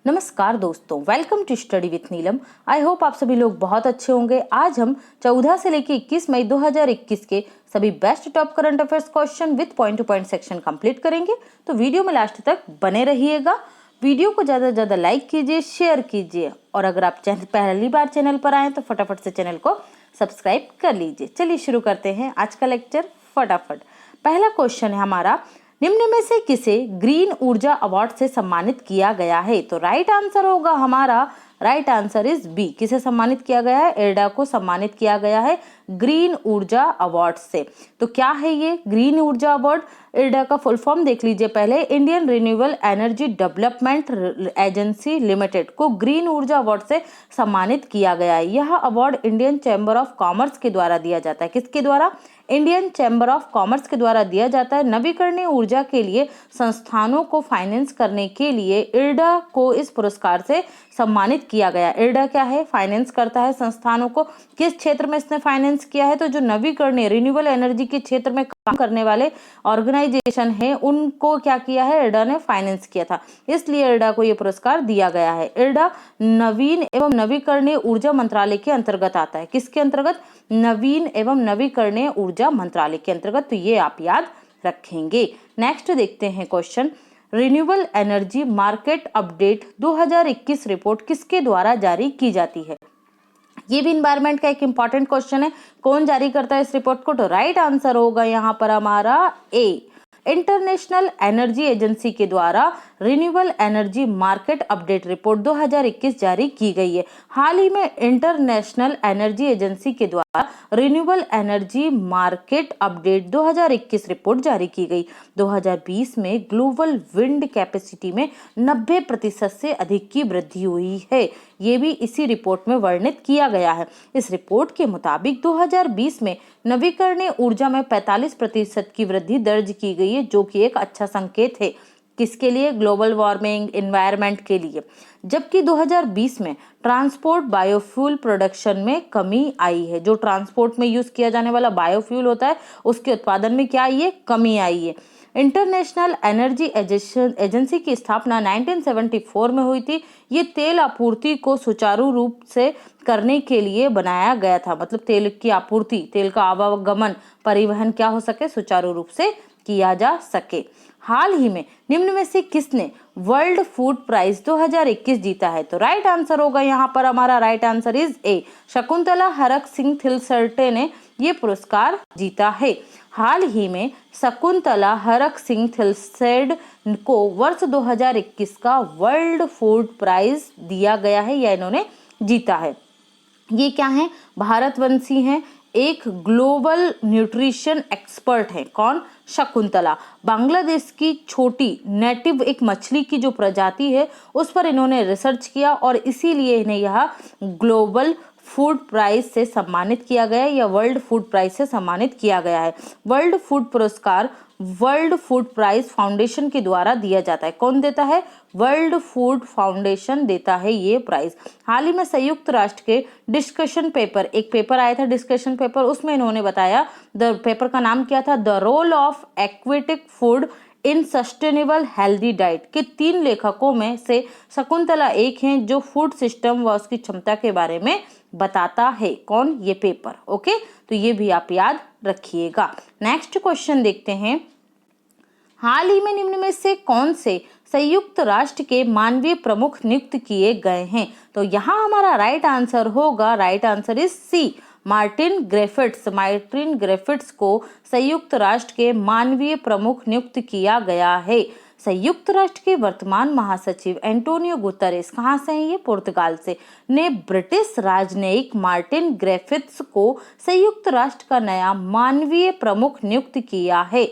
नमस्कार दोस्तों, welcome to study with Neelam. I hope आप सभी लोग बहुत अच्छे होंगे। आज हम 14 से लेकर 21 मई 2021 के सभी best top current affairs question with point two point section complete करेंगे, तो वीडियो में लास्ट तक बने रहिएगा। वीडियो को ज़्यादा से ज़्यादा लाइक कीजिए, शेयर कीजिए और अगर आप पहली बार चैनल पर आए तो फटाफट से चैनल को सब्सक्राइब कर लीजिए। चलिए शुरू करते हैं आज का लेक्चर फटाफट। पहला क्वेश्चन है हमारा, निम्न में से किसे ग्रीन ऊर्जा अवार्ड से सम्मानित किया गया है? तो राइट आंसर होगा हमारा, राइट आंसर इज बी। किसे सम्मानित किया गया है? इरडा को सम्मानित किया गया है ग्रीन ऊर्जा अवार्ड से। तो क्या है ये ग्रीन ऊर्जा अवार्ड? इरडा का फुल फॉर्म देख लीजिए पहले। Indian renewable energy development agency limited को ग्रीन ऊर्जा अवार्ड से सम्मानित किया गया है। यह award Indian chamber of commerce के द्वारा दिया जाता है। किसके द्वारा? इंडियन चैम्बर ऑफ कॉमर्स के द्वारा दिया जाता है। नवीकरणीय ऊर्जा के लिए संस्थानों को फाइनेंस करने के लिए इरडा को इस पुरस्कार से सम्मानित किया गया। इरडा क्या है? फाइनेंस करता है संस्थानों को। किस क्षेत्र में इसने फाइनेंस किया है? तो जो नवीकरणीय रिन्यूएबल एनर्जी के क्षेत्र में काम करने वाले ऑर्गेनाइजेशन है उनको क्या किया है? इरडा ने फाइनेंस किया था, इसलिए इरडा को यह पुरस्कार दिया गया है। इरडा नवीन एवं नवीकरणीय ऊर्जा मंत्रालय के अंतर्गत आता है। किसके अंतर्गत? नवीन एवं नवीकरणीय ऊर्जा मंत्रालय के अंतर्गत। तो ये आप याद रखेंगे। नेक्स्ट देखते हैं question, renewable energy market update 2021 report किसके द्वारा जारी की जाती है? ये भी इन्वायरमेंट का एक इंपॉर्टेंट क्वेश्चन है। कौन जारी करता है इस रिपोर्ट को? तो राइट आंसर होगा यहाँ पर हमारा ए, इंटरनेशनल एनर्जी एजेंसी के द्वारा renewable energy market update report 2021 जारी की गई है। हाल ही में इंटरनेशनल एनर्जी एजेंसी के द्वारा renewable energy market update 2021 report जारी की गई। 2020 में ग्लोबल विंड कैपेसिटी में 90% से अधिक की वृद्धि हुई है। ये भी इसी रिपोर्ट में वर्णित किया गया है। इस रिपोर्ट के मुताबिक 2020 में नवीकरणीय ऊर्जा में 45% की वृद्धि दर्ज की गई है, जो कि एक अच्छा संकेत है। किसके लिए? ग्लोबल वार्मिंग, एनवायरनमेंट के लिए। जबकि 2020 में ट्रांसपोर्ट बायोफ्यूल प्रोडक्शन में कमी आई है। जो ट्रांसपोर्ट में यूज किया जाने वाला बायोफ्यूल होता है उसके उत्पादन में क्या आई है? कमी आई है। इंटरनेशनल एनर्जी एजेंसी की स्थापना 1974 में हुई थी। ये तेल आपूर्ति को सुचारू रूप से करने के लिए बनाया गया था। मतलब तेल की आपूर्ति, तेल का आवागमन, परिवहन क्या हो सके? सुचारू रूप से किया जा सके। हाल ही में निम्न में से किसने वर्ल्ड फूड प्राइज 2021 जीता है? तो राइट आंसर होगा यहाँ पर हमारा, right answer is A, Shakuntala Harak Singh Thilsarte ने ये पुरस्कार जीता है। हाल ही में शकुंतला हरक सिंह थिलसर्टे को वर्ष 2021 का वर्ल्ड फूड प्राइज दिया गया है या इन्होंने जीता है। ये क्या है? भारतवंशी हैं, एक ग्लोबल न्यूट्रिशन एक्सपर्ट है। कौन? शकुंतला। बांग्लादेश की छोटी नेटिव एक मछली की जो प्रजाति है उस पर इन्होंने रिसर्च किया और इसीलिए इन्हें यह ग्लोबल फूड प्राइज से सम्मानित किया गया है या वर्ल्ड फूड प्राइज से सम्मानित किया गया है। वर्ल्ड फूड पुरस्कार वर्ल्ड फूड प्राइज फाउंडेशन के द्वारा दिया जाता है। कौन देता है? वर्ल्ड फूड फाउंडेशन देता है ये प्राइज। हाल ही में संयुक्त राष्ट्र के डिस्कशन पेपर, एक पेपर आया था डिस्कशन पेपर, उसमें इन्होंने बताया, द पेपर का नाम क्या था? The role of aquatic food in sustainable healthy diet के 3 लेखकों में से शकुंतला एक हैं जो फूड सिस्टम व उसकी क्षमता के बारे में बताता है। कौन? ये पेपर। ओके, तो ये भी आप याद रखिएगा। नेक्स्ट क्वेश्चन देखते हैं, हाल ही में निम्न में से कौन से संयुक्त राष्ट्र के मानवीय प्रमुख नियुक्त किए गए हैं? तो यहाँ हमारा राइट आंसर होगा, right answer is C, Martin Griffiths. Martin Griffiths को संयुक्त राष्ट्र के मानवीय प्रमुख नियुक्त किया गया है। संयुक्त राष्ट्र के वर्तमान महासचिव एंटोनियो गुतेरेस, कहाँ से हैं ये? पुर्तगाल से, ने ब्रिटिश राजनयिक मार्टिन ग्रिफिथ्स को संयुक्त राष्ट्र का नया मानवीय प्रमुख नियुक्त किया है।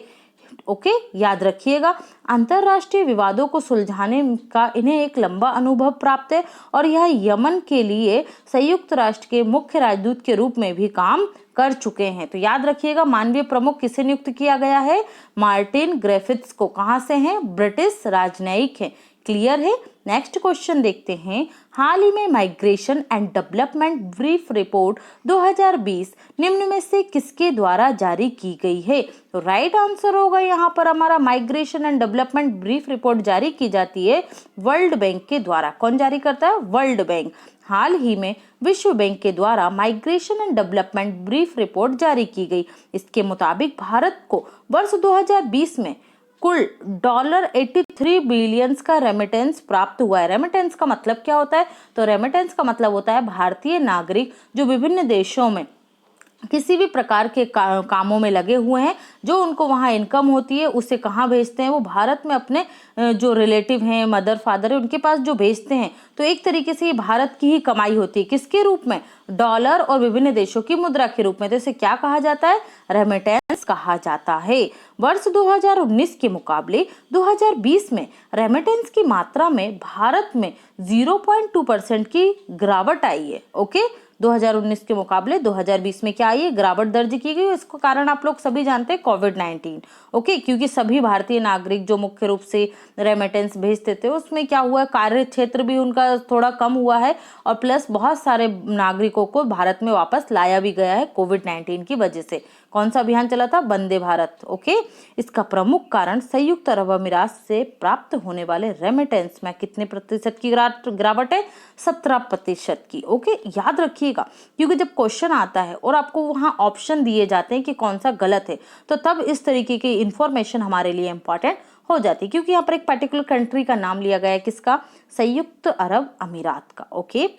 ओके, याद रखिएगा। अंतरराष्ट्रीय विवादों को सुलझाने का इन्हें एक लंबा अनुभव प्राप्त है और यह यमन के लिए संयुक्त राष्ट्र के मुख्य राजदूत के रूप में भी काम कर चुके हैं। तो याद रखिएगा, मानवीय प्रमुख किसे नियुक्त किया गया है? मार्टिन ग्रिफिथ्स को। कहाँ से हैं? ब्रिटिश राजनयिक हैं। क्लियर है। नेक्स्ट क्वेश्चन देखते हैं। हाल ही में migration and development brief report 2020 निम्न में से किसके द्वारा जारी की गई है? तो राइट आंसर होगा यहाँ पर हमारा migration and development brief report जारी की जाती है वर्ल्ड बैंक के द्वारा। कौन जारी करता है? World bank. हाल ही में विश्व बैंक के द्वारा migration and development brief report जारी की गई। इसके मुताबिक भारत को वर्ष 2020 में कुल $83 बिलियन का रेमिटेंस प्राप्त हुआ है। रेमिटेंस का मतलब क्या होता है? तो रेमिटेंस का मतलब होता है भारतीय नागरिक जो विभिन्न देशों में किसी भी प्रकार के कामों में लगे हुए हैं, जो उनको वहाँ इनकम होती है उसे कहाँ भेजते हैं? वो भारत में अपने जो रिलेटिव हैं, मदर फादर है, उनके पास जो भेजते हैं। तो एक तरीके से ये भारत की ही कमाई होती है। किसके रूप में? डॉलर और विभिन्न देशों की मुद्रा के रूप में। तो इसे क्या कहा जाता है? रेमिटेंस कहा जाता है। वर्ष 2019 के मुकाबले 2020 में रेमिटेंस की मात्रा में भारत में 0.2% की गिरावट आई है। ओके, 2019 के मुकाबले 2020 में क्या आई है? गिरावट दर्ज की गई। इसको कारण आप लोग सभी जानते हैं, कोविड-19। ओके, क्योंकि सभी भारतीय नागरिक जो मुख्य रूप से रेमिटेंस भेजते थे उसमें क्या हुआ, कार्य क्षेत्र भी उनका थोड़ा कम हुआ है और प्लस बहुत सारे नागरिकों को भारत में वापस लाया भी गया है कोविड-19 की वजह से। कौन सा अभियान चला था? वंदे भारत। ओके, इसका प्रमुख कारण संयुक्त अरब अमीरात से प्राप्त होने वाले रेमिटेंस में कितने प्रतिशत की गिरावट है? 17% की। ओके, याद रखिएगा, क्योंकि जब क्वेश्चन आता है और आपको वहां ऑप्शन दिए जाते हैं कि कौन सा गलत है, तो तब इस तरीके की इंफॉर्मेशन हमारे लिए इंपॉर्टेंट हो जाती है, क्योंकि यहाँ पर एक पर्टिकुलर कंट्री का नाम लिया गया है। किसका? संयुक्त अरब अमीरात का। ओके,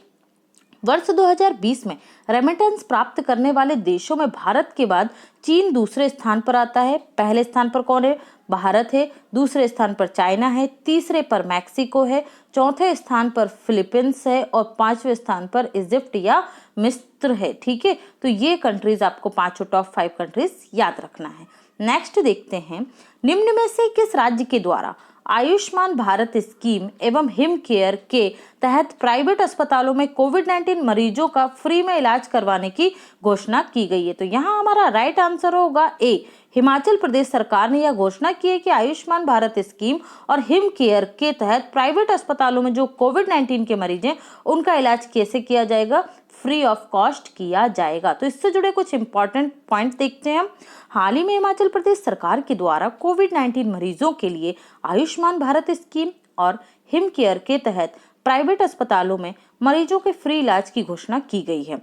वर्ष 2020 में रेमिटेंस प्राप्त करने वाले देशों में भारत के बाद चीन दूसरे स्थान पर आता है। पहले स्थान पर कौन है? भारत है। दूसरे स्थान पर चाइना है। तीसरे पर मैक्सिको है। चौथे स्थान पर फिलीपींस है और पांचवें स्थान पर इजिप्ट या मिस्र है। ठीक है, तो ये कंट्रीज आपको पांचों टॉप 5 कंट्रीज याद रखना है। नेक्स्ट देखते हैं, निम्न में से किस राज्य के द्वारा आयुष्मान भारत स्कीम एवं हिम केयर के तहत प्राइवेट अस्पतालों में कोविड-19 मरीजों का फ्री में इलाज करवाने की घोषणा की गई है? तो यहाँ हमारा राइट आंसर होगा ए। हिमाचल प्रदेश सरकार ने यह घोषणा की है कि आयुष्मान भारत स्कीम और हिम केयर के तहत प्राइवेट अस्पतालों में जो कोविड-19 के मरीज हैं उनका इलाज कैसे किया जाएगा? फ्री ऑफ कॉस्ट किया जाएगा। तो इससे जुड़े कुछ इंपॉर्टेंट पॉइंट देखते हैं हम। हाल ही में हिमाचल प्रदेश सरकार के द्वारा कोविड-19 मरीजों के लिए आयुष्मान भारत स्कीम और हिम केयर के तहत प्राइवेट अस्पतालों में मरीजों के फ्री इलाज की घोषणा की गई है।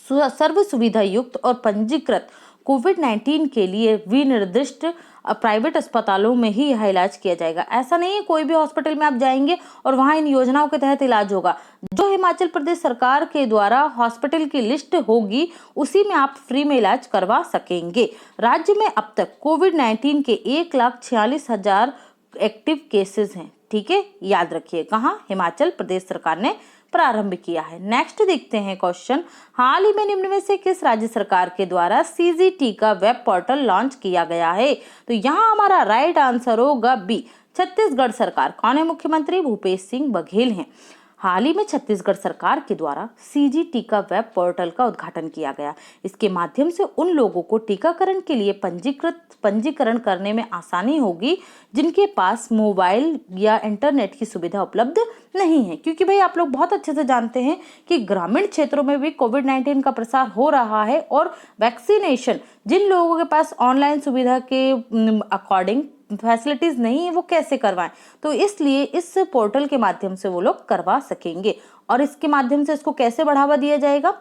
सर्व सुविधा युक्त और पंजीकृत कोविड-19 के लिए विनिर्दिष्ट प्राइवेट अस्पतालों में ही यह इलाज किया जाएगा। ऐसा नहीं है कोई भी हॉस्पिटल में आप जाएंगे और वहां इन योजनाओं के तहत इलाज होगा। जो हिमाचल प्रदेश सरकार के द्वारा हॉस्पिटल की लिस्ट होगी उसी में आप फ्री में इलाज करवा सकेंगे। राज्य में अब तक कोविड-19 के 1,46,000 एक्टिव केसेस हैं। ठीक है, याद रखिए, कहाँ? हिमाचल प्रदेश सरकार ने प्रारंभ किया है। नेक्स्ट देखते हैं क्वेश्चन, हाल ही में निम्न में से किस राज्य सरकार के द्वारा सीजीटी का वेब पोर्टल लॉन्च किया गया है? तो यहाँ हमारा राइट आंसर होगा बी, छत्तीसगढ़ सरकार। कौन है मुख्यमंत्री? भूपेश सिंह बघेल हैं। हाल ही में छत्तीसगढ़ सरकार के द्वारा सीजीटी का वेब पोर्टल का उद्घाटन किया गया। इसके माध्यम से उन लोगों को टीकाकरण के लिए पंजीकरण करने में आसानी होगी जिनके पास मोबाइल या इंटरनेट की सुविधा उपलब्ध नहीं है, क्योंकि भाई आप लोग बहुत अच्छे से जानते हैं कि ग्रामीण क्षेत्रों में भी कोविड-19 का प्रसार हो रहा है और वैक्सीनेशन जिन लोगों के पास ऑनलाइन सुविधा के अकॉर्डिंग फैसिलिटीज नहीं है वो कैसे करवाएं। तो इसलिए इस पोर्टल के माध्यम से वो लोग करवा सकेंगे। और इसके माध्यम से इसको कैसे बढ़ावा दिया जाएगा?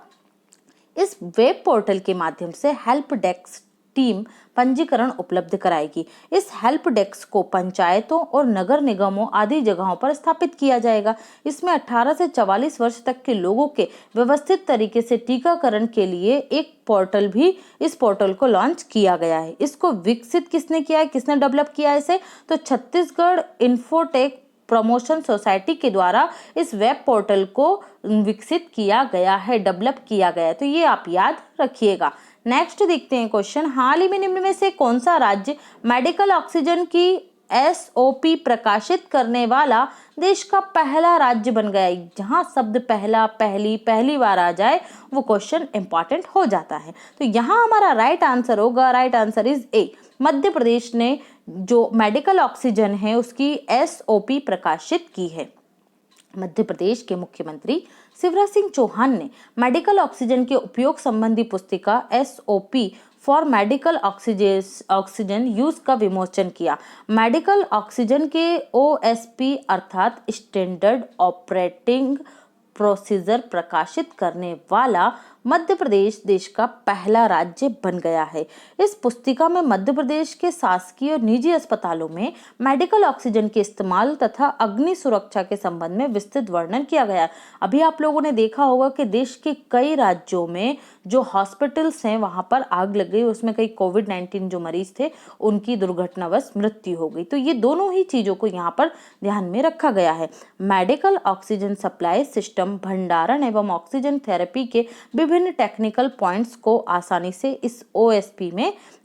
इस वेब पोर्टल के माध्यम से हेल्प डेस्क टीम पंजीकरण उपलब्ध कराएगी। इस हेल्प डेस्क को पंचायतों और नगर निगमों आदि जगहों पर स्थापित किया जाएगा। इसमें 18 से 44 वर्ष तक के लोगों के व्यवस्थित तरीके से टीकाकरण के लिए एक पोर्टल भी, इस पोर्टल को लॉन्च किया गया है। इसको विकसित किसने किया है, किसने डेवलप किया है इसे? तो छत्तीसगढ़ इन्फोटेक प्रमोशन सोसाइटी के द्वारा इस वेब पोर्टल को विकसित किया गया है, डेवलप किया गया है। तो ये आप याद रखिएगा। नेक्स्ट देखते हैं क्वेश्चन, हाल ही में निम्न में से कौन सा राज्य मेडिकल ऑक्सीजन की SOP प्रकाशित करने वाला देश का पहला राज्य बन गया। जहां शब्द पहला, पहली, पहली बार आ जाए वो क्वेश्चन इंपॉर्टेंट हो जाता है। तो यहाँ हमारा राइट आंसर होगा, राइट आंसर इज ए। मध्य प्रदेश ने जो मेडिकल ऑक्सीजन है उसकी SOP प्रकाशित की है। मध्य प्रदेश के मुख्यमंत्री शिवराज सिंह चौहान ने मेडिकल ऑक्सीजन के उपयोग संबंधी पुस्तिका SOP for medical oxygen use का विमोचन किया। मेडिकल ऑक्सीजन के OSP अर्थात स्टैंडर्ड ऑपरेटिंग प्रोसीजर प्रकाशित करने वाला मध्य प्रदेश देश का पहला राज्य बन गया है। इस पुस्तिका में मध्य प्रदेश के शासकीय और निजी अस्पतालों में मेडिकल ऑक्सीजन के इस्तेमाल तथा अग्नि सुरक्षा के संबंध में विस्तृत वर्णन किया गया। अभी आप लोगों ने देखा होगा कि देश के कई राज्यों में जो हॉस्पिटल्स हैं वहां पर आग लग गई, उसमें कई कोविड-19 जो मरीज थे उनकी दुर्घटनावश मृत्यु हो गई। तो ये दोनों ही चीजों को यहाँ पर ध्यान में रखा गया है। मेडिकल ऑक्सीजन सप्लाई सिस्टम, भंडारण एवं ऑक्सीजन थेरेपी के विभिन्न टेक्निकल पॉइंट्स को आसानी से इस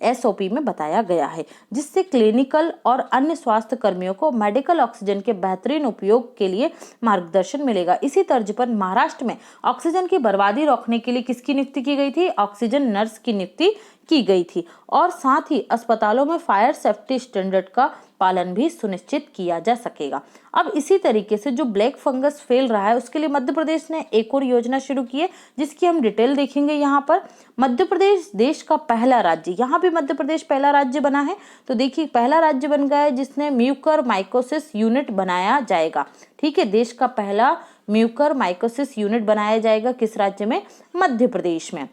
SOP में बताया गया है, जिससे क्लिनिकल और अन्य स्वास्थ्य कर्मियों को मेडिकल ऑक्सीजन के बेहतरीन उपयोग के लिए मार्गदर्शन मिलेगा। इसी तर्ज पर महाराष्ट्र में ऑक्सीजन की बर्बादी रोकने के लिए किसकी नियुक्ति की गई थी? ऑक्सीजन नर्स की नियुक्ति की गई थी। और साथ ही अस्पतालों में फायर सेफ्टी स्टैंडर्ड का पालन भी सुनिश्चित किया जा सकेगा। अब इसी तरीके से जो ब्लैक फंगस फैल रहा है उसके लिए मध्य प्रदेश ने एक और योजना शुरू की है, जिसकी हम डिटेल देखेंगे। यहाँ पर मध्य प्रदेश देश का पहला राज्य, यहाँ भी मध्य प्रदेश पहला राज्य बना है। तो देखिए पहला राज्य बन गया है जिसने म्यूकर माइकोसिस यूनिट बनाया जाएगा। ठीक है, देश का पहला म्यूकर माइकोसिस यूनिट बनाया जाएगा किस राज्य में? मध्य प्रदेश में।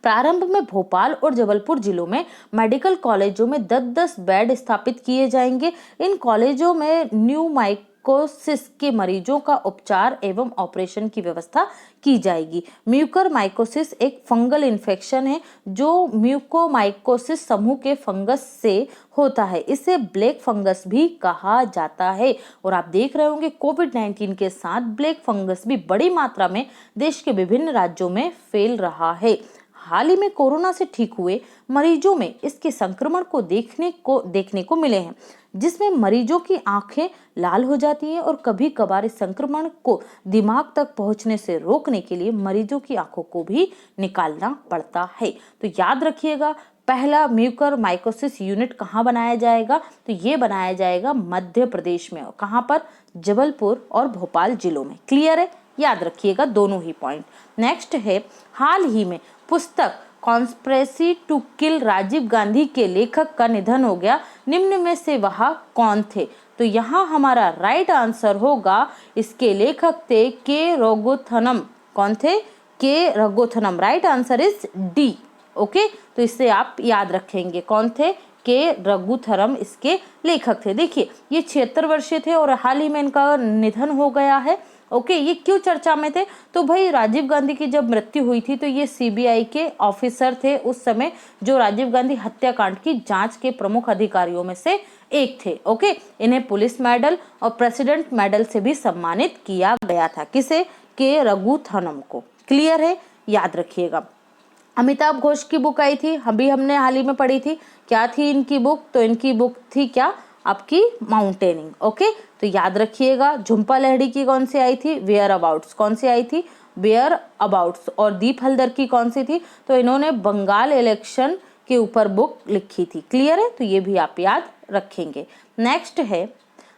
प्रारंभ में भोपाल और जबलपुर जिलों में मेडिकल कॉलेजों में 10-10 बेड स्थापित किए जाएंगे। इन कॉलेजों में न्यूमाइकोसिस के मरीजों का उपचार एवं ऑपरेशन की व्यवस्था की जाएगी। म्यूकरमाइकोसिस एक फंगल इन्फेक्शन है जो म्यूकोमाइकोसिस समूह के फंगस से होता है। इसे ब्लैक फंगस भी कहा जाता है। और आप देख रहे होंगे कोविड-19 के साथ ब्लैक फंगस भी बड़ी मात्रा में देश के विभिन्न राज्यों में फैल रहा है। हाल ही में कोरोना से ठीक हुए मरीजों में इसके संक्रमण को देखने को मिले हैं, जिसमें मरीजों की आंखें लाल हो जाती हैं और कभी कभार इस संक्रमण को दिमाग तक पहुंचने से रोकने के लिए मरीजों की आंखों को भी निकालना पड़ता है। तो याद रखिएगा, पहला म्यूकर माइकोसिस यूनिट कहाँ बनाया जाएगा? तो ये बनाया जाएगा मध्य प्रदेश में। कहाँ पर? जबलपुर और भोपाल जिलों में। क्लियर है? याद रखिएगा दोनों ही पॉइंट। नेक्स्ट है, हाल ही में पुस्तक conspiracy to kill Rajiv Gandhi के लेखक का निधन हो गया। निम्न में से वह कौन थे? तो यहाँ हमारा राइट आंसर होगा, इसके लेखक थे के रघुनाथन। कौन थे? के Raghunathan. Right answer is D. Okay, तो इससे आप याद रखेंगे कौन थे? के रघुनाथन इसके लेखक थे। देखिए ये 76 वर्षीय थे और हाल ही में इनका निधन हो गया है। ओके, ये क्यों चर्चा में थे? तो भाई राजीव गांधी की जब मृत्यु हुई थी तो ये CBI के ऑफिसर थे उस समय, जो राजीव गांधी हत्याकांड की जांच के प्रमुख अधिकारियों में से एक थे। ओके, इन्हें पुलिस मेडल और प्रेसिडेंट मेडल से भी सम्मानित किया गया था। किसे? के रघुनाथन को। क्लियर है? याद रखिएगा। अमिताभ घोष की बुक आई थी, अभी हमने हाल ही में पढ़ी थी। क्या थी इनकी बुक? तो इनकी बुक थी क्या? आपकी माउंटेनिंग। ओके, तो याद रखिएगा। झुम्पा लाहिड़ी की कौन सी आई थी? Whereabouts. कौन सी आई थी? Whereabouts. और दीप हल्दर की कौन सी थी? तो इन्होंने बंगाल इलेक्शन के ऊपर बुक लिखी थी। क्लियर है? तो ये भी आप याद रखेंगे। नेक्स्ट है,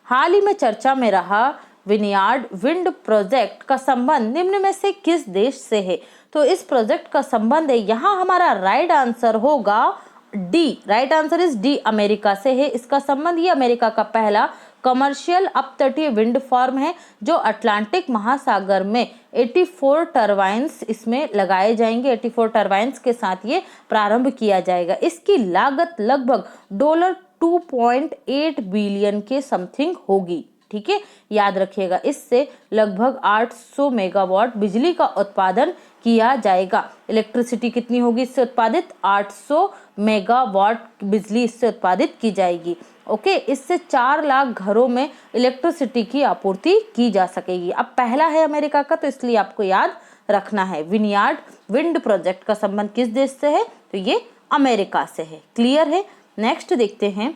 हाल ही में चर्चा में रहा विनयार्ड विंड प्रोजेक्ट का संबंध निम्न में से किस देश से है? तो इस प्रोजेक्ट का संबंध है, यहाँ हमारा राइट आंसर होगा D. Right answer is D, America से है इसका संबंध। ये अमेरिका का पहला कमर्शियल अपतटीय विंड फार्म है जो अटलांटिक महासागर में 84 टरबाइंस इसमें लगाए जाएंगे। 84 टरबाइंस के साथ ये प्रारंभ किया जाएगा। इसकी लागत लगभग $2.8 बिलियन के समथिंग होगी। ठीक है, याद रखिएगा। इससे लगभग 800 मेगावाट बिजली का उत्पादन किया जाएगा। इलेक्ट्रिसिटी कितनी होगी इससे उत्पादित? 800 मेगावाट बिजली इससे उत्पादित की जाएगी। ओके, इससे 4 लाख घरों में इलेक्ट्रिसिटी की आपूर्ति की जा सकेगी। अब पहला है अमेरिका का, तो इसलिए आपको याद रखना है विनयार्ड विंड प्रोजेक्ट का संबंध किस देश से है? तो ये अमेरिका से है। क्लियर है? नेक्स्ट देखते हैं,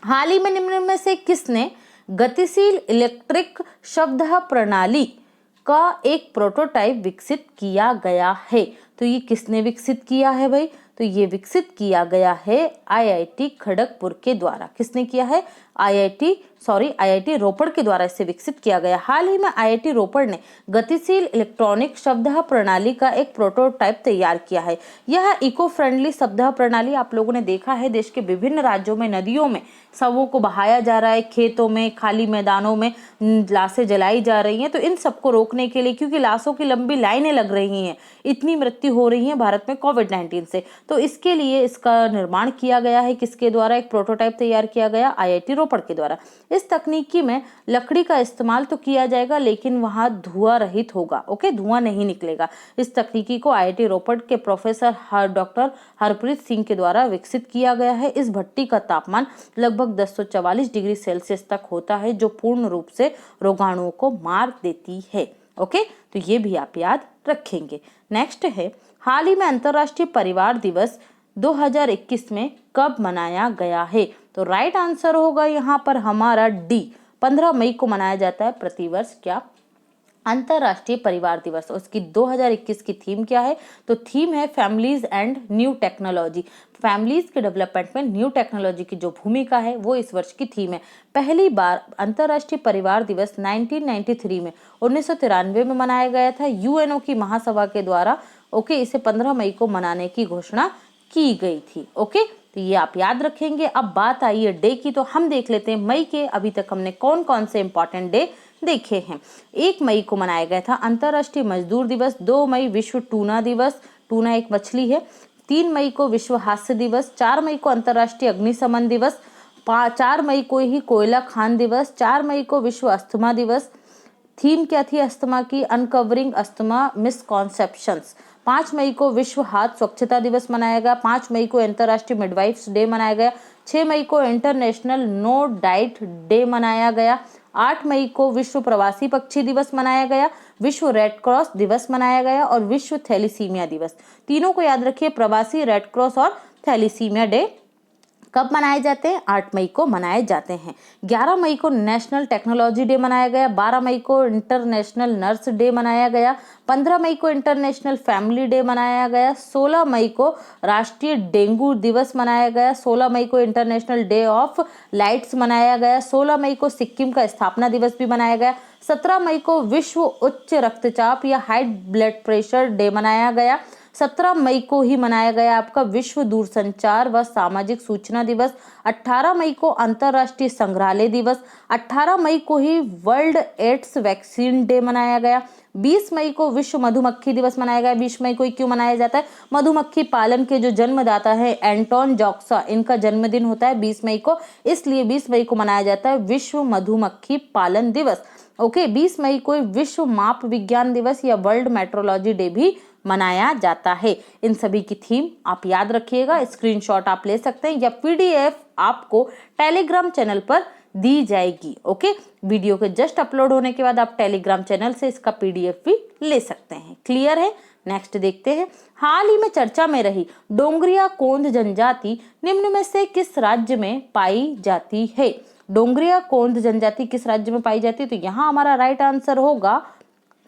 हाल ही में निम्न में से किसने गतिशील इलेक्ट्रिक शब्द प्रणाली का एक प्रोटोटाइप विकसित किया गया है? तो ये किसने विकसित किया है भाई? तो ये विकसित किया गया है आईआईटी खड़गपुर के द्वारा। किसने किया है? आईआईटी रोपड़ के द्वारा इसे विकसित किया गया। हाल ही में आईआईटी रोपड़ ने गतिशील इलेक्ट्रॉनिक शब्द प्रणाली का एक प्रोटोटाइप तैयार किया है। यह इको फ्रेंडली शब्द प्रणाली आप लोगों ने देखा है देश के विभिन्न राज्यों में नदियों में शवों को बहाया जा रहा है, खेतों में, खाली मैदानों में लाशें जलाई जा रही हैं। तो इन सबको रोकने के लिए, क्योंकि लाशों की लंबी लाइनें लग रही हैं, इतनी मृत्यु हो रही है भारत में कोविड-19 से, तो इसके लिए इसका निर्माण किया गया है। किसके द्वारा? एक प्रोटोटाइप तैयार किया गया आईआईटी रोपड़ के द्वारा। इस तकनीकी में लकड़ी का इस्तेमाल तो किया जाएगा लेकिन वहां धुआं रहित होगा। ओके, धुआं नहीं निकलेगा। इस तकनीकी को आईआईटी रोपड़ के प्रोफेसर डॉक्टर हरप्रीत सिंह के द्वारा विकसित किया गया है। इस भट्टी का तापमान लगभग 1044 डिग्री सेल्सियस तक होता है, जो पूर्ण रूप से रोगाणुओं को मार देती है। ओके, तो ये भी आप याद रखेंगे। नेक्स्ट है, हाल ही में अंतर्राष्ट्रीय परिवार दिवस 2021 में कब मनाया गया है? तो राइट आंसर होगा यहाँ पर हमारा डी, 15 मई को मनाया जाता है प्रतिवर्ष क्या? अंतर्राष्ट्रीय परिवार दिवस। उसकी 2021 की थीम क्या है? तो थीम है families and new technology. Families के डेवलपमेंट में न्यू टेक्नोलॉजी की जो भूमिका है वो इस वर्ष की थीम है। पहली बार अंतर्राष्ट्रीय परिवार दिवस 1993 में 1993 में मनाया गया था यूएनओ की महासभा के द्वारा। ओके, इसे 15 मई को मनाने की घोषणा की गई थी। ओके, तो ये आप याद रखेंगे। अब बात आई है डे की, तो हम देख लेते हैं मई के अभी तक हमने कौन कौन से इंपॉर्टेंट डे देखे हैं। 1 मई को मनाया गया था अंतर्राष्ट्रीय मजदूर दिवस। 2 मई विश्व टूना दिवस, टूना एक मछली है। 3 मई को विश्व हास्य दिवस। 4 मई को अंतर्राष्ट्रीय अग्निशमन दिवस। 4 मई को ही कोयला खान दिवस। 4 मई को विश्व अस्थमा दिवस। थीम क्या थी अस्थमा की? Uncovering asthma misconceptions. 5 मई को विश्व हाथ स्वच्छता दिवस मनाया गया। 5 मई को अंतर्राष्ट्रीय मिडवाइफ्स डे मनाया गया। 6 मई को इंटरनेशनल नो डाइट डे मनाया गया। 8 मई को विश्व प्रवासी पक्षी दिवस मनाया गया। विश्व रेड क्रॉस दिवस मनाया गया और विश्व थैलीसीमिया दिवस। तीनों को याद रखिए, प्रवासी, रेड क्रॉस और थैलीसीमिया डे कब मनाए जाते हैं? 8 मई को मनाए जाते हैं। 11 मई को नेशनल टेक्नोलॉजी डे मनाया गया। 12 मई को इंटरनेशनल नर्स डे मनाया गया। 15 मई को इंटरनेशनल फैमिली डे मनाया गया। 16 मई को राष्ट्रीय डेंगू दिवस मनाया गया। 16 मई को इंटरनेशनल डे ऑफ लाइट्स मनाया गया। 16 मई को सिक्किम का स्थापना दिवस भी मनाया गया। 17 मई को विश्व उच्च रक्तचाप या हाई ब्लड प्रेशर डे मनाया गया। 17 मई को ही मनाया गया आपका विश्व दूरसंचार व सामाजिक सूचना दिवस। 18 मई को अंतर्राष्ट्रीय संग्रहालय दिवस। 18 मई को ही वर्ल्ड एड्स वैक्सीन डे मनाया गया। 20 मई को विश्व मधुमक्खी दिवस मनाया गया। 20 मई को क्यों मनाया जाता है? मधुमक्खी पालन के जो जन्मदाता है एंटोन जॉक्सा, इनका जन्मदिन होता है 20 मई को, इसलिए 20 मई को मनाया जाता है विश्व मधुमक्खी पालन दिवस। ओके, 20 मई को विश्व माप विज्ञान दिवस या वर्ल्ड मेट्रोलॉजी डे भी मनाया जाता है। इन सभी की थीम आप याद रखिएगा, स्क्रीनशॉट आप ले सकते हैं या पीडीएफ आपको टेलीग्राम चैनल पर दी जाएगी। ओके, वीडियो के जस्ट अपलोड होने के बाद आप टेलीग्राम चैनल से इसका पीडीएफ भी ले सकते हैं। क्लियर है? नेक्स्ट देखते हैं, हाल ही में चर्चा में रही डोंगरिया कोंद जनजाति निम्न में से किस राज्य में पाई जाती है? डोंगरिया कोंद जनजाति किस राज्य में पाई जाती है? तो यहाँ हमारा राइट आंसर होगा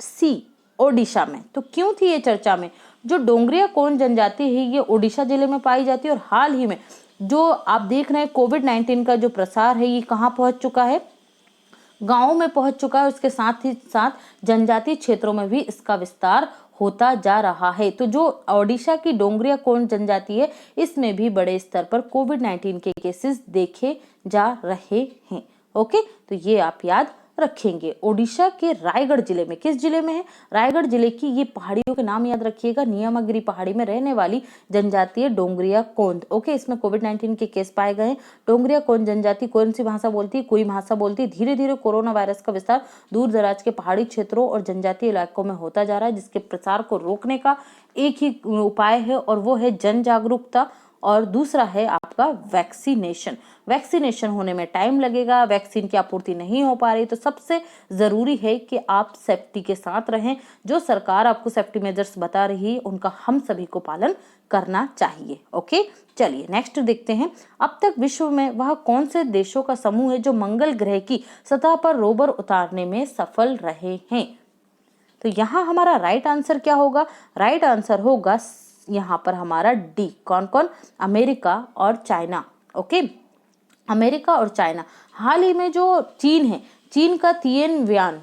सी, ओडिशा में। तो क्यों थी ये चर्चा में? जो डोंगरिया कोंद जनजाति है ये ओडिशा जिले में पाई जाती है और हाल ही में जो आप देख रहे हैं कोविड-19 का जो प्रसार है ये कहाँ पहुंच चुका है? गांवों में पहुंच चुका है। उसके साथ ही साथ जनजातीय क्षेत्रों में भी इसका विस्तार होता जा रहा है। तो जो ओडिशा की डोंगरिया कोंड जनजाति है इसमें भी बड़े स्तर पर कोविड-19 के केसेस देखे जा रहे हैं। ओके, तो ये आप याद रखेंगे। ओडिशा के रायगढ़ जिले में, किस जिले में है? रायगढ़ जिले की ये पहाड़ियों के नाम याद रखिएगा। नियमगिरी पहाड़ी में रहने वाली जनजाति है डोंगरिया कोंद। ओके, इसमें कोविड-19 के केस पाए गए हैं। डोंगरिया कोंद जनजाति कौन सी भाषा बोलती है? कोई भाषा बोलती है। धीरे धीरे कोरोना वायरस का विस्तार दूर दराज के पहाड़ी क्षेत्रों और जनजातीय इलाकों में होता जा रहा है, जिसके प्रसार को रोकने का एक ही उपाय है और वो है जन जागरूकता और दूसरा है आपका वैक्सीनेशन। वैक्सीनेशन होने में टाइम लगेगा, वैक्सीन की आपूर्ति नहीं हो पा रही, तो सबसे ज़रूरी है कि आप सेफ्टी के साथ रहें। जो सरकार आपको सेफ्टी मेजर्स बता रही है उनका हम सभी को पालन करना चाहिए। ओके, चलिए नेक्स्ट देखते हैं। अब तक विश्व में वह कौन से देशों का समूह है जो मंगल ग्रह की सतह पर रोवर उतारने में सफल रहे हैं? तो यहाँ हमारा राइट आंसर क्या होगा? राइट आंसर होगा यहाँ पर हमारा डी। कौन कौन? अमेरिका और चाइना। ओके, अमेरिका और चाइना। हाल ही में जो चीन है, चीन का तिएनव्यान,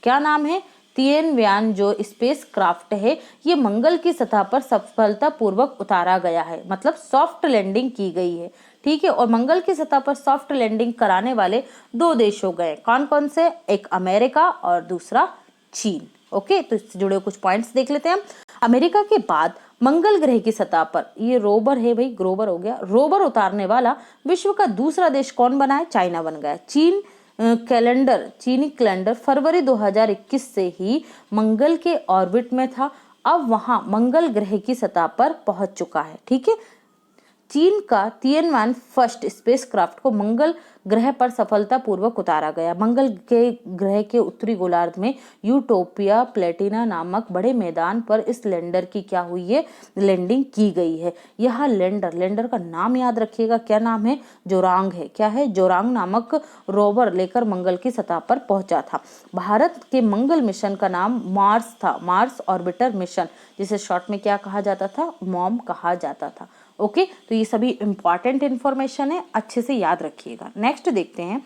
क्या नाम है? तिएनव्यान जो स्पेस क्राफ्ट है, ये मंगल की सतह पर सफलतापूर्वक उतारा गया है, मतलब सॉफ्ट लैंडिंग की गई है। ठीक है, और मंगल की सतह पर सॉफ्ट लैंडिंग कराने वाले 2 देश हो गए। कौन कौन से? एक अमेरिका और दूसरा चीन। ओके, तो इससे जुड़े कुछ पॉइंट्स देख लेते हैं हम। अमेरिका के बाद मंगल ग्रह की सतह पर ये रोवर है भाई, ग्रोवर हो गया, रोवर उतारने वाला विश्व का दूसरा देश कौन बना है? चाइना बन गया। चीनी कैलेंडर फरवरी 2021 से ही मंगल के ऑर्बिट में था, अब वहां मंगल ग्रह की सतह पर पहुंच चुका है। ठीक है, चीन का तिएनवान फर्स्ट स्पेसक्राफ्ट को मंगल ग्रह पर सफलतापूर्वक उतारा गया। मंगल के ग्रह के उत्तरी गोलार्ध में यूटोपिया प्लेटिना नामक बड़े मैदान पर इस लैंडर की क्या हुई है? लैंडिंग की गई है। यह लैंडर का नाम याद रखिएगा, क्या नाम है? जोरांग है। क्या है? जोरांग नामक रोवर लेकर मंगल की सतह पर पहुंचा था। भारत के मंगल मिशन का नाम मार्स था, मार्स ऑर्बिटर मिशन, जिसे शॉर्ट में क्या कहा जाता था? मॉम कहा जाता था। ओके, तो ये सभी इंपॉर्टेंट इंफॉर्मेशन है, अच्छे से याद रखिएगा। नेक्स्ट देखते हैं।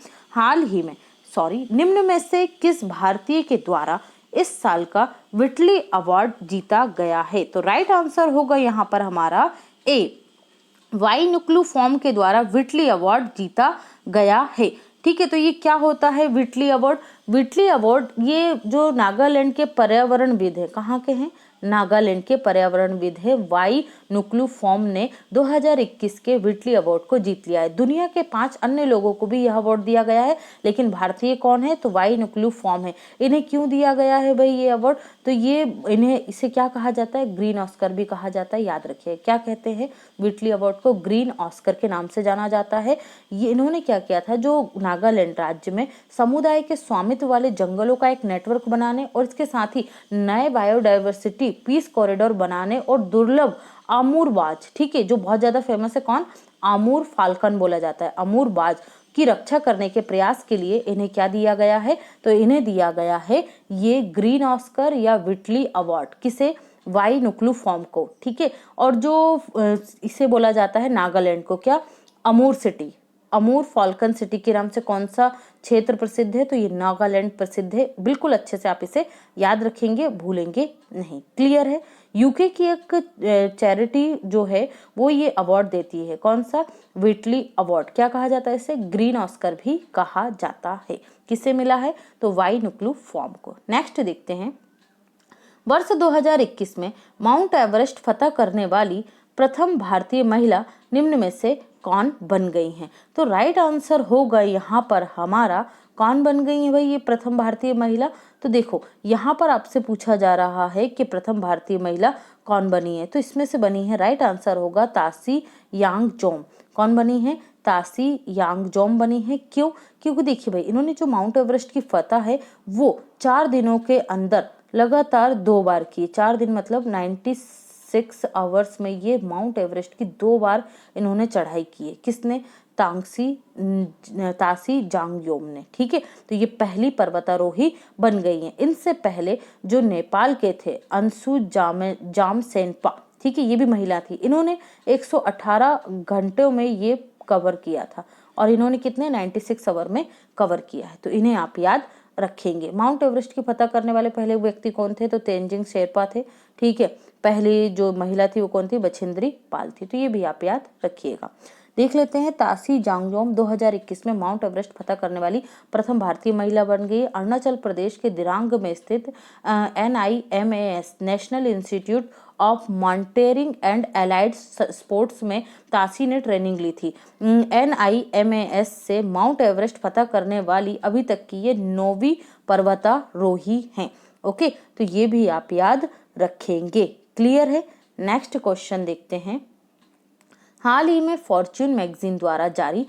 निम्न में से किस भारतीय के द्वारा इस साल का विटली अवार्ड जीता गया है? तो राइट आंसर होगा यहाँ पर हमारा ए, वाई नुक्लू फॉर्म के द्वारा विटली अवार्ड जीता गया है। ठीक है, तो ये क्या होता है विटली अवार्ड? विटली अवार्ड ये जो नागालैंड के पर्यावरणविद है, कहाँ के हैं? नागालैंड के पर्यावरणविद है वाई नुक्लू फॉर्म ने 2021 के विटली अवार्ड को जीत लिया है। दुनिया के 5 अन्य लोगों को भी यह अवार्ड दिया गया है, लेकिन भारतीय कौन है? तो वाई नुक्लू फॉर्म है। इन्हें क्यों दिया गया है भाई ये अवार्ड? तो ये इसे क्या कहा जाता है? ग्रीन ऑस्कर भी कहा जाता है, याद रखिए। क्या कहते हैं? विटली अवार्ड को ग्रीन ऑस्कर के नाम से जाना जाता है। ये इन्होंने क्या किया था? जो नागालैंड राज्य में समुदाय के स्वामित्व वाले जंगलों का एक नेटवर्क बनाने और इसके साथ ही नए बायोडाइवर्सिटी पीस कॉरिडोर बनाने और दुर्लभ अमूर बाज, ठीक है, जो बहुत ज्यादा फेमस है, कौन? अमूर फाल्कन बोला जाता है, अमूर बाज की रक्षा करने के प्रयास के लिए इन्हें क्या दिया गया है? तो इन्हें दिया गया है ये ग्रीन ऑस्कर या विटली अवार्ड। किसे? वाई नुक्लू फॉर्म को। ठीक है, और जो इसे बोला जाता है नागालैंड को क्या? अमूर सिटी, अमूर फाल्कन सिटी के नाम से कौन सा क्षेत्र प्रसिद्ध है? तो ये नागालैंड प्रसिद्ध है। बिल्कुल अच्छे से आप इसे याद रखेंगे, भूलेंगे नहीं। क्लियर है? यूके की एक चैरिटी जो है वो ये अवार्ड देती है, कौन सा? विटली अवार्ड। क्या कहा जाता है इसे? ग्रीन ऑस्कर भी कहा जाता है। किसे मिला है? तो वाई नुक्लू फॉर्म को। नेक्स्ट देखते हैं। वर्ष 2021 में माउंट एवरेस्ट फतह करने वाली प्रथम भारतीय महिला निम्न में से कौन बन गई हैं? तो राइट आंसर होगा यहाँ पर हमारा, कौन बन गई है भाई ये प्रथम भारतीय महिला? तो देखो यहाँ पर आपसे पूछा जा रहा है कि प्रथम भारतीय महिला कौन बनी है, तो इसमें से बनी है, राइट आंसर होगा तासी यांगजोम। कौन बनी है? तासी यांगजोम बनी है। क्यों? क्योंकि देखिए भाई, इन्होंने जो माउंट एवरेस्ट की फतह है वो 4 दिनों के अंदर लगातार 2 बार की। 4 दिन मतलब 96 आवर्स में ये माउंट एवरेस्ट की 2 बार इन्होंने चढ़ाई की है। किसने? तासी जांगयोम ने। ठीक है, तो ये पहली पर्वतारोही बन गई हैं। इनसे पहले जो नेपाल के थे अंशु जामसेनपा, ठीक है, ये भी महिला थी। इन्होंने 118 घंटों में ये कवर किया था और इन्होंने कितने? 96 आवर में कवर किया है। तो इन्हें आप याद रखेंगे। माउंट एवरेस्ट की फतह करने वाले पहले व्यक्ति कौन थे? तो तेंजिंग शेरपा थे। ठीक है, पहली जो महिला थी वो कौन थी? बछेंद्री पाल थी। तो ये भी आप याद रखिएगा। देख लेते हैं। तासी जांगजोम 2021 में माउंट एवरेस्ट फतह करने वाली प्रथम भारतीय महिला बन गई। अरुणाचल प्रदेश के दिरांग में स्थित NIMAS national institute of mountaineering and allied sports में तासी ने ट्रेनिंग ली थी। NIMAS से माउंट एवरेस्ट फतह करने वाली अभी तक की ये 9वीं पर्वतारोही हैं। ओके, तो ये भी आप याद रखेंगे। क्लियर है? नेक्स्ट क्वेश्चन देखते हैं। हाल ही में फॉर्च्यून मैगजीन द्वारा जारी